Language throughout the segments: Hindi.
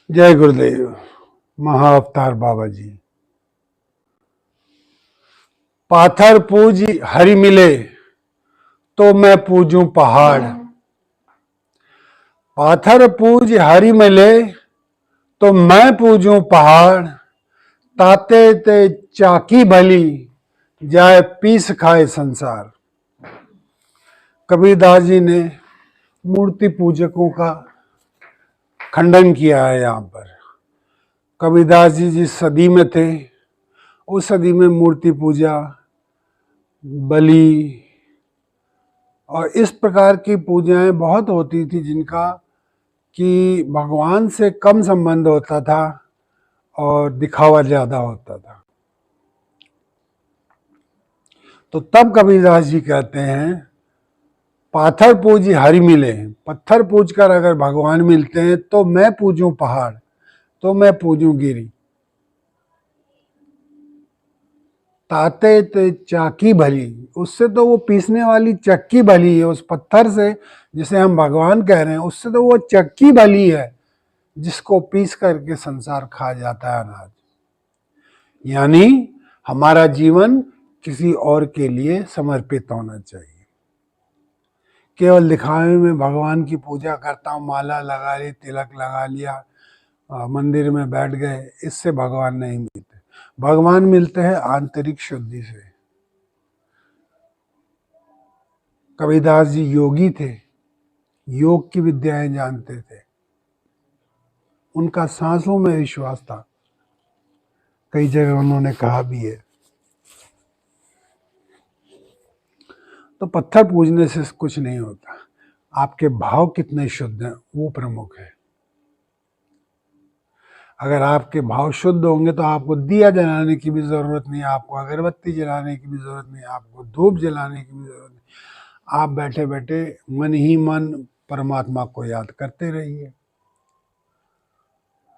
जय गुरुदेव। महाअवतार बाबा जी। पाथर पूज हरि मिले तो मैं पूजूं पहाड़। पाथर पूज हरि मिले तो मैं पूजूं पहाड़। ताते ते चाकी भली जाए पीस खाए संसार। कबीरदास जी ने मूर्ति पूजकों का खंडन किया है। यहाँ पर कबीरदास जी जिस सदी में थे उस सदी में मूर्ति पूजा, बलि और इस प्रकार की पूजाएं बहुत होती थी जिनका कि भगवान से कम संबंध होता था और दिखावा ज्यादा होता था। तो तब कबीरदास जी कहते हैं पाथर पूज हरि मिले, पत्थर पूज कर अगर भगवान मिलते हैं तो मैं पूजूं पहाड़, तो मैं पूजूं गिरी। ताते ते चाकी भली, उससे तो वो पीसने वाली चक्की भली है। उस पत्थर से जिसे हम भगवान कह रहे हैं उससे तो वो चक्की भली है जिसको पीस करके संसार खा जाता है अनाज। यानी हमारा जीवन किसी और के लिए समर्पित होना चाहिए। केवल दिखावे में भगवान की पूजा करता हूँ, माला लगा ली, तिलक लगा लिया, मंदिर में बैठ गए, इससे भगवान नहीं मिलते। भगवान मिलते हैं आंतरिक शुद्धि से। कबीरदास जी योगी थे, योग की विद्याएं जानते थे, उनका सांसों में विश्वास था। कई जगह उन्होंने कहा भी है। तो पत्थर पूजने से कुछ नहीं होता, आपके भाव कितने शुद्ध हैं वो प्रमुख है। अगर आपके भाव शुद्ध होंगे तो आपको दिया जलाने की भी जरूरत नहीं, आपको अगरबत्ती जलाने की भी जरूरत नहीं, आपको धूप जलाने की भी जरूरत नहीं। आप बैठे बैठे मन ही मन परमात्मा को याद करते रहिए,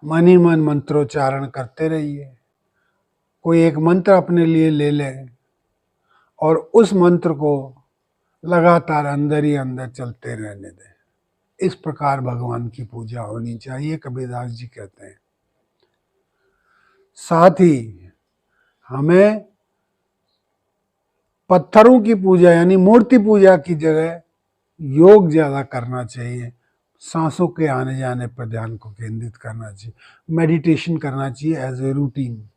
मन ही मन मंत्रोच्चारण करते रहिए। कोई एक मंत्र अपने लिए ले लें और उस मंत्र को लगातार अंदर ही अंदर चलते रहने दें। इस प्रकार भगवान की पूजा होनी चाहिए, कबीरदास जी कहते हैं। साथ ही हमें पत्थरों की पूजा यानी मूर्ति पूजा की जगह योग ज्यादा करना चाहिए। सांसों के आने जाने पर ध्यान को केंद्रित करना चाहिए, मेडिटेशन करना चाहिए एज ए रूटीन।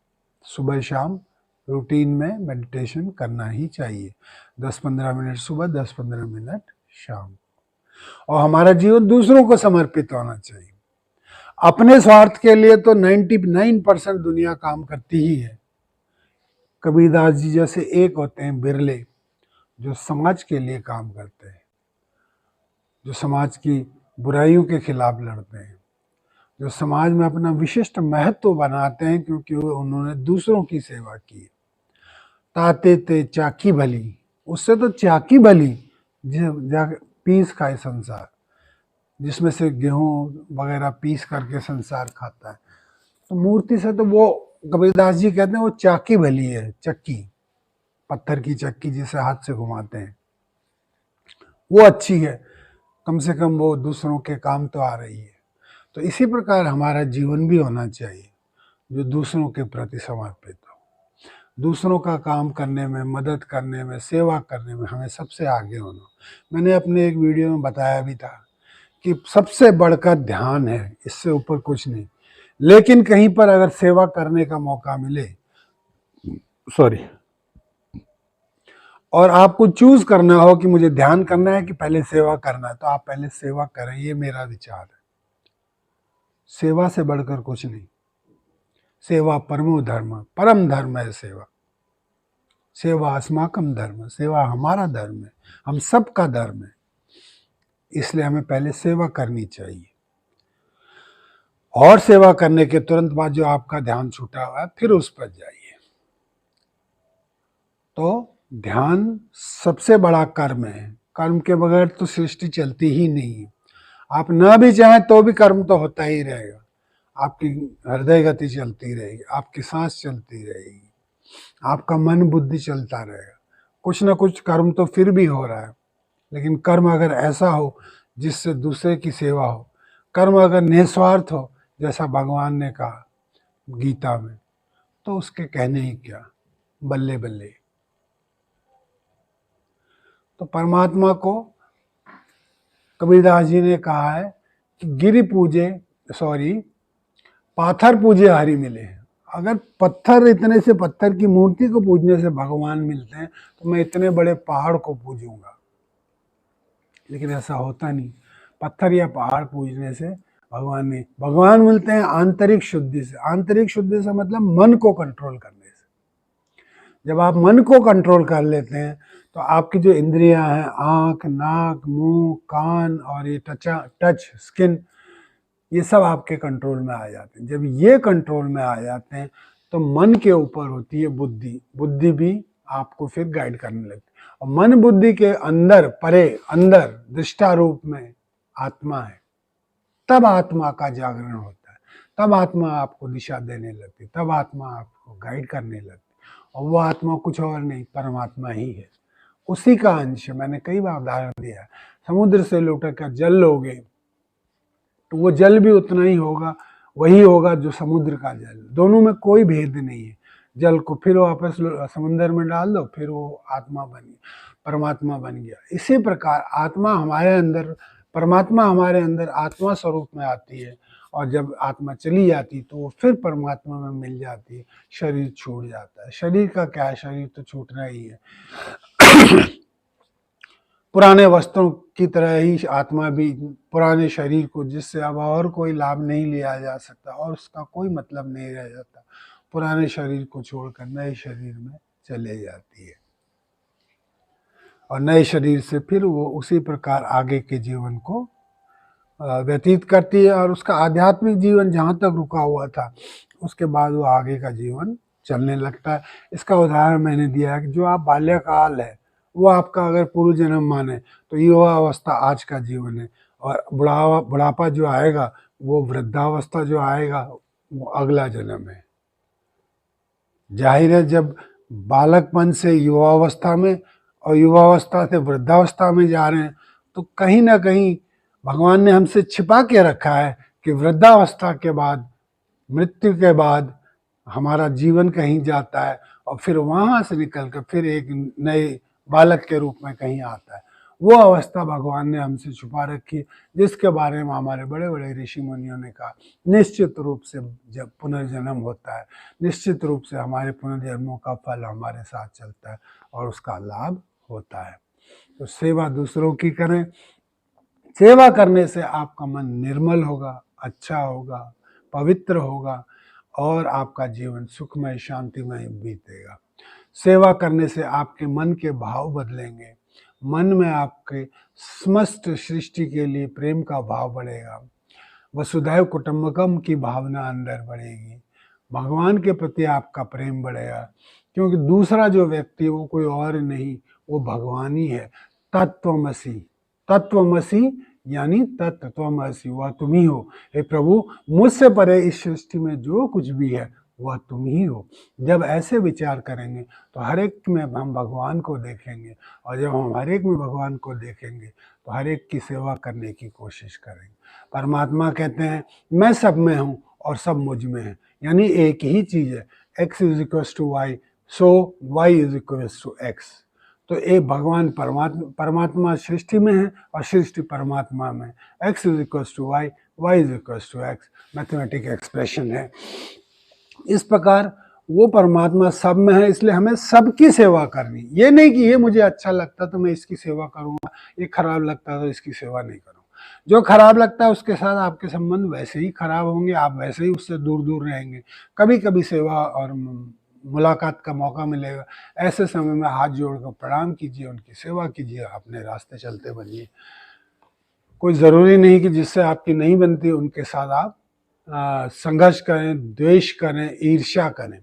सुबह शाम रूटीन में मेडिटेशन करना ही चाहिए, 10-15 मिनट सुबह, 10-15 मिनट शाम। और हमारा जीवन दूसरों को समर्पित होना चाहिए। अपने स्वार्थ के लिए तो 99% दुनिया काम करती ही है। कबीरदास जी जैसे एक होते हैं बिरले जो समाज के लिए काम करते हैं, जो समाज की बुराइयों के खिलाफ लड़ते हैं, जो समाज में अपना विशिष्ट महत्व बनाते हैं क्योंकि उन्होंने दूसरों की सेवा की। ताते ते चाकी भली, उससे तो चाकी भली जाकर पीस खाए संसार, जिसमें से गेहूं वगैरह पीस करके संसार खाता है। तो मूर्ति से तो वो कबीरदास जी कहते हैं वो चाकी भली है, चक्की, पत्थर की चक्की जिसे हाथ से घुमाते हैं वो अच्छी है, कम से कम वो दूसरों के काम तो आ रही है। तो इसी प्रकार हमारा जीवन भी होना चाहिए जो दूसरों के प्रति समर्पित हो। दूसरों का काम करने में, मदद करने में, सेवा करने में हमें सबसे आगे होना। मैंने अपने एक वीडियो में बताया भी था कि सबसे बढ़कर ध्यान है, इससे ऊपर कुछ नहीं। लेकिन कहीं पर अगर सेवा करने का मौका मिले, और आपको चूज करना हो कि मुझे ध्यान करना है कि पहले सेवा करना है, तो आप पहले सेवा करें, ये मेरा विचार है। सेवा से बढ़कर कुछ नहीं। सेवा परमो धर्म, परम धर्म है सेवा। सेवा अस्माकम धर्म, सेवा हमारा धर्म है, हम सबका धर्म है। इसलिए हमें पहले सेवा करनी चाहिए और सेवा करने के तुरंत बाद जो आपका ध्यान छूटा हुआ है फिर उस पर जाइए। तो ध्यान सबसे बड़ा कर्म है। कर्म के बगैर तो सृष्टि चलती ही नहीं है। आप ना भी चाहें तो भी कर्म तो होता ही रहेगा। आपकी हृदय गति चलती रहेगी, आपकी सांस चलती रहेगी, आपका मन बुद्धि चलता रहेगा। कुछ ना कुछ कर्म तो फिर भी हो रहा है। लेकिन कर्म अगर ऐसा हो जिससे दूसरे की सेवा हो, कर्म अगर निस्वार्थ हो जैसा भगवान ने कहा गीता में, तो उसके कहने ही क्या, बल्ले बल्ले। तो परमात्मा को कबीरदास जी ने कहा है कि गिरि पूजे, सॉरी, पाथर पूजे हरि मिले। अगर पत्थर, इतने से पत्थर की मूर्ति को पूजने से भगवान मिलते हैं तो मैं इतने बड़े पहाड़ को पूजूंगा। लेकिन ऐसा होता नहीं। पत्थर या पहाड़ पूजने से भगवान नहीं, भगवान मिलते हैं आंतरिक शुद्धि से। आंतरिक शुद्धि से मतलब मन को कंट्रोल करने से। जब आप मन को कंट्रोल कर लेते हैं तो आपकी जो इंद्रियां हैं, आंख, नाक, मुंह, कान और ये टच स्किन, ये सब आपके कंट्रोल में आ जाते हैं। जब ये कंट्रोल में आ जाते हैं तो मन के ऊपर होती है बुद्धि। बुद्धि भी आपको फिर गाइड करने लगती है। और मन बुद्धि के अंदर, परे, अंदर दृष्टा रूप में आत्मा है। तब आत्मा का जागरण होता है, तब आत्मा आपको दिशा देने लगती, तब आत्मा आपको गाइड करने लगती। और वो आत्मा कुछ और नहीं, परमात्मा ही है। उसी का अंश। मैंने कई बार उदाहरण दिया, समुद्र से लोटे का जल लोगे तो वो जल भी उतना ही होगा, वही होगा जो समुद्र का जल। दोनों में कोई भेद नहीं है। जल को फिर वापस समुद्र में डाल दो, फिर वो आत्मा बन गया, परमात्मा बन गया। इसी प्रकार आत्मा हमारे अंदर, परमात्मा हमारे अंदर आत्मा स्वरूप में आती है। और जब आत्मा चली जाती तो वो फिर परमात्मा में मिल जाती है, शरीर छूट जाता है। शरीर का क्या है, शरीर तो छूटना ही है। पुराने वस्त्रों की तरह ही आत्मा भी पुराने शरीर को, जिससे अब और कोई लाभ नहीं लिया जा सकता और उसका कोई मतलब नहीं रह जाता, पुराने शरीर को छोड़कर नए शरीर में चले जाती है। और नए शरीर से फिर वो उसी प्रकार आगे के जीवन को व्यतीत करती है। और उसका आध्यात्मिक जीवन जहाँ तक रुका हुआ था, उसके बाद वो आगे का जीवन चलने लगता है। इसका उदाहरण मैंने दिया है कि जो आप बाल्यकाल है वो आपका अगर पूर्व जन्म माने तो युवा अवस्था आज का जीवन है। और बुढ़ापा जो आएगा, वो वृद्धावस्था जो आएगा, वो अगला जन्म है। जाहिर है, जब बालकपन से युवावस्था में और युवावस्था से वृद्धावस्था में जा रहे हैं तो कहीं ना कहीं भगवान ने हमसे छिपा के रखा है कि वृद्धावस्था के बाद, मृत्यु के बाद हमारा जीवन कहीं जाता है और फिर वहां से निकल कर फिर एक नए बालक के रूप में कहीं आता है। वो अवस्था भगवान ने हमसे छुपा रखी है, जिसके बारे में हमारे बड़े बड़े ऋषि मुनियों ने कहा। निश्चित रूप से जब पुनर्जन्म होता है, निश्चित रूप से हमारे पुनर्जन्मों का फल हमारे साथ चलता है और उसका लाभ होता है। तो सेवा दूसरों की करें। सेवा करने से आपका मन निर्मल होगा, अच्छा होगा, पवित्र होगा और आपका जीवन सुखमय, शांतिमय बीतेगा। सेवा करने से आपके मन के भाव बदलेंगे। मन में आपके समस्त सृष्टि के लिए प्रेम का भाव बढ़ेगा। वसुधैव कुटुंबकम की भावना अंदर बढ़ेगी। भगवान के प्रति आपका प्रेम बढ़ेगा, क्योंकि दूसरा जो व्यक्ति है वो कोई और नहीं, वो भगवान ही है। तत्वमसि, तत्वमसि यानी तत्वमसि, वह तुम ही हो। हे प्रभु, मुझसे परे इस सृष्टि में जो कुछ भी है वह तुम ही हो। जब ऐसे विचार करेंगे तो हर एक में हम भगवान को देखेंगे। और जब हम हर एक में भगवान को देखेंगे तो हर एक की सेवा करने की कोशिश करेंगे। परमात्मा कहते हैं मैं सब में हूँ और सब मुझ में है, यानी एक ही चीज़ है। x is equal to y, so y is equal to x। तो एक भगवान परमात्मा सृष्टि में है और सृष्टि परमात्मा में है। x is equal to y, y is equal to x, mathematic expression है। इस प्रकार वो परमात्मा सब में है, इसलिए हमें सबकी सेवा करनी। ये नहीं कि ये मुझे अच्छा लगता तो मैं इसकी सेवा करूँगा, ये खराब लगता तो इसकी सेवा नहीं करूँगा। जो खराब लगता है उसके साथ आपके संबंध वैसे ही खराब होंगे, आप वैसे ही उससे दूर दूर रहेंगे। कभी कभी सेवा और मुलाकात का मौका मिलेगा, ऐसे समय में हाथ जोड़कर प्रणाम कीजिए, उनकी सेवा कीजिए, अपने रास्ते चलते बनिए। कोई ज़रूरी नहीं कि जिससे आपकी नहीं बनती उनके साथ आप संघर्ष करें, द्वेष करें, ईर्ष्या करें।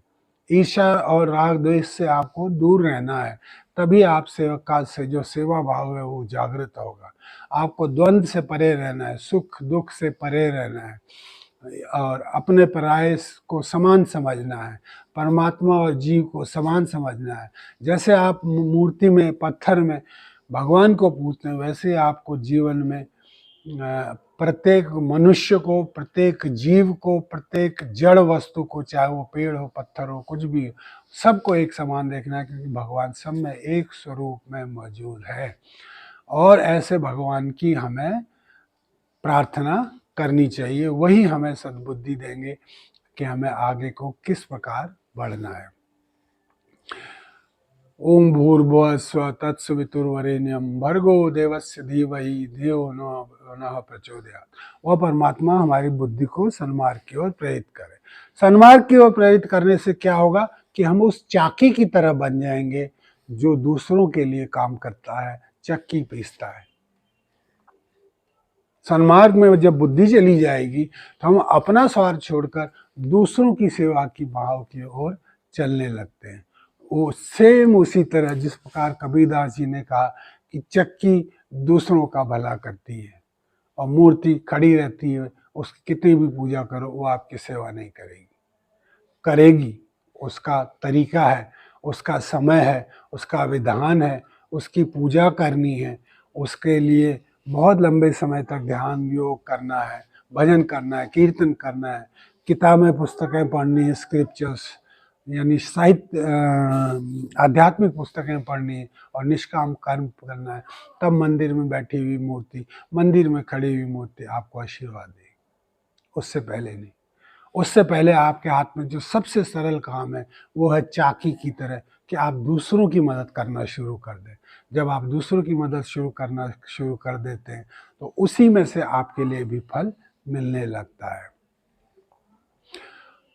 ईर्ष्या और राग द्वेष से आपको दूर रहना है, तभी आप सेवक काज से जो सेवा भाव है वो जागृत होगा। आपको द्वंद्व से परे रहना है, सुख दुख से परे रहना है और अपने पराये को समान समझना है, परमात्मा और जीव को समान समझना है। जैसे आप मूर्ति में, पत्थर में भगवान को पूजते हैं, वैसे आपको जीवन में प्रत्येक मनुष्य को, प्रत्येक जीव को, प्रत्येक जड़ वस्तु को, चाहे वो पेड़ हो, पत्थर हो, कुछ भी हो, सबको एक समान देखना है, क्योंकि भगवान सब में एक स्वरूप में मौजूद है। और ऐसे भगवान की हमें प्रार्थना करनी चाहिए, वही हमें सद्बुद्धि देंगे कि हमें आगे को किस प्रकार बढ़ना है। ओम भूर्भुवः स्वः तत्सवितुर्वरेण्यं भर्गो देवस्य धीमहि धियो न नः प्रचोदयात्। वह परमात्मा हमारी बुद्धि को सन्मार्ग की ओर प्रेरित करे। सन्मार्ग की ओर प्रेरित करने से क्या होगा कि हम उस चाकी की तरह बन जाएंगे जो दूसरों के लिए काम करता है, चक्की पीसता है। सन्मार्ग में जब बुद्धि चली जाएगी तो हम अपना स्वार्थ छोड़कर दूसरों की सेवा की भाव की ओर चलने लगते हैं। वो सेम उसी तरह जिस प्रकार कबीरदास जी ने कहा कि चक्की दूसरों का भला करती है और मूर्ति खड़ी रहती है, उसकी कितनी भी पूजा करो वो आपकी सेवा नहीं करेगी। करेगी, उसका तरीका है, उसका समय है, उसका विधान है, उसकी पूजा करनी है, उसके लिए बहुत लंबे समय तक ध्यान योग करना है, भजन करना है, कीर्तन करना है, किताबें पुस्तकें पढ़नी है, स्क्रिप्चर्स यानी साहित्य आध्यात्मिक पुस्तकें पढ़नी है और निष्काम कर्म करना है। तब मंदिर में बैठी हुई मूर्ति, मंदिर में खड़ी हुई मूर्ति आपको आशीर्वाद देगी, उससे पहले नहीं। उससे पहले आपके हाथ में जो सबसे सरल काम है वो है चाकी की तरह कि आप दूसरों की मदद करना शुरू कर दें। जब आप दूसरों की मदद करना शुरू कर देते हैं तो उसी में से आपके लिए भी फल मिलने लगता है।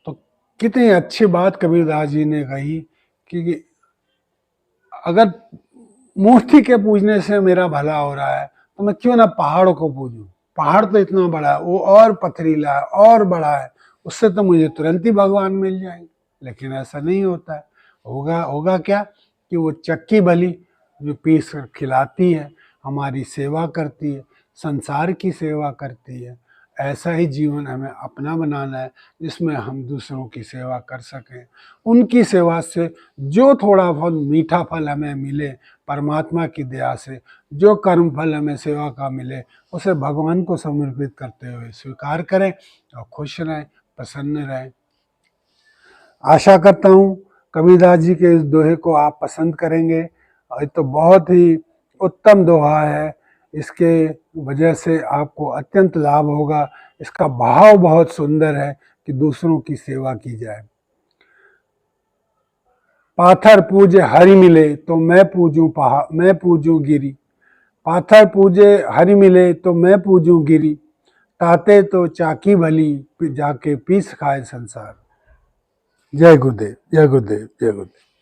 तो कितनी अच्छी बात कबीरदास जी ने कही कि अगर मूर्ति के पूजने से मेरा भला हो रहा है तो मैं क्यों ना पहाड़ को पूजूं। पहाड़ तो इतना बड़ा है, वो और पथरीला है और बड़ा है, उससे तो मुझे तुरंत ही भगवान मिल जाएंगे। लेकिन ऐसा नहीं होता है। होगा क्या कि वो चक्की भली जो पीस कर खिलाती है, हमारी सेवा करती है, संसार की सेवा करती है। ऐसा ही जीवन हमें अपना बनाना है जिसमें हम दूसरों की सेवा कर सकें। उनकी सेवा से जो थोड़ा बहुत मीठा फल हमें मिले परमात्मा की दया से, जो कर्म फल हमें सेवा का मिले, उसे भगवान को समर्पित करते हुए स्वीकार करें और खुश रहें, प्रसन्न रहें। आशा करता हूँ कबीरदास जी के इस दोहे को आप पसंद करेंगे। और ये तो बहुत ही उत्तम दोहा है, इसके वजह से आपको अत्यंत लाभ होगा। इसका भाव बहुत सुंदर है कि दूसरों की सेवा की जाए। पाथर पूजे हरि मिले तो मैं पूजूं पहाड़, मैं पूजूं गिरी। पाथर पूजे हरि मिले तो मैं पूजूं गिरी। ताते तो चाकी भली जाके पीस खाए संसार। जय गुरुदेव, जय गुरुदेव, जय गुरुदेव।